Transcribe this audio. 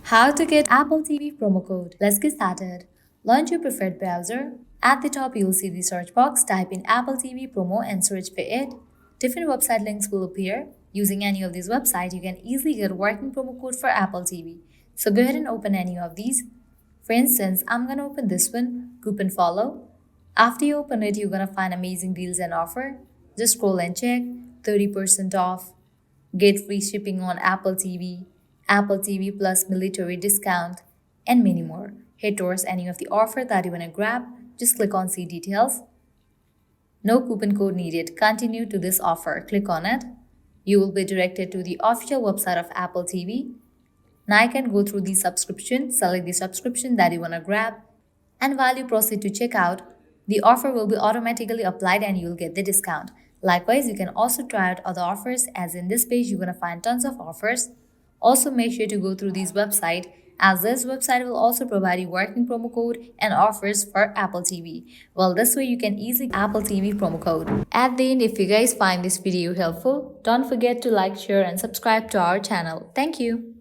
How to get Apple TV promo code. Let's get started. Launch your preferred browser. At the top, you'll see the search box. Type in Apple TV promo and search for it. Different website links will appear. Using any of these websites, you can easily get a working promo code for Apple TV. So go ahead and open any of these. For instance, I'm going to open this one, Coupon Follow. After you open it, you're going to find amazing deals and offer. Just scroll and check. 30% off. Get free shipping on Apple TV plus military discount, and many more. Hit towards any of the offer that you want to grab. Just click on See Details. No coupon code needed. Continue to this offer. Click on it. You will be directed to the official website of Apple TV. Now you can go through the subscription, select the subscription that you want to grab, and while you proceed to checkout, the offer will be automatically applied and you'll get the discount. Likewise, you can also try out other offers, as in this page you're going to find tons of offers. Also make sure to go through this website, as this website will also provide you working promo code and offers for Apple TV. Well, this way you can easily Apple TV promo code. At the end, if you guys find this video helpful, don't forget to like, share and subscribe to our channel. Thank you.